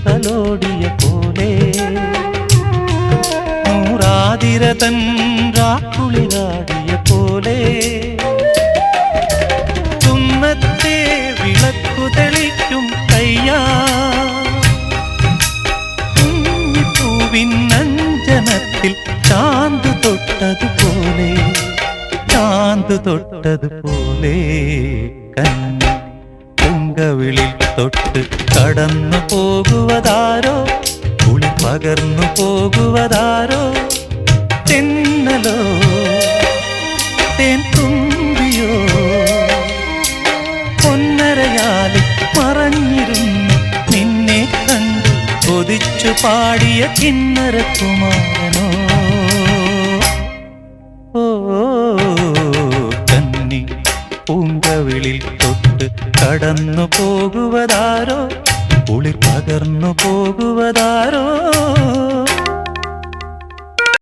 തലോടിയ പോലെ നൂറാതിരതൻ രാക്കുളിരാടിയ പോലെ കുന്നത്തെ വിളക്കു തെളിക്കും കയ്യാ കുഞ്ഞിപ്പൂവിനഞ്ജനത്തിൽ ചാന്ത് തൊട്ടതുപോലെ ചാന്ത് തൊട്ടതുപോലെ കണ്ണി പൂങ്കവിളിൽ തൊട്ട് കടന്നു പോകുവതാരോ കുളി പകർന്നു പോകുവതാരോ തെന്നലോ തേൻ തുമ്പിയോ പൊന്നരയാലിൽ മറഞ്ഞിരുന്നു നിന്നെ കണ്ടു കൊതിച്ചു പാടിയ കിന്നരകുമാരനോ പൂങ്കവിളിൽ തൊട്ട് കടന്നു പോകുവതാരോ കുളിർ പകർന്നു പോകുവതാരോ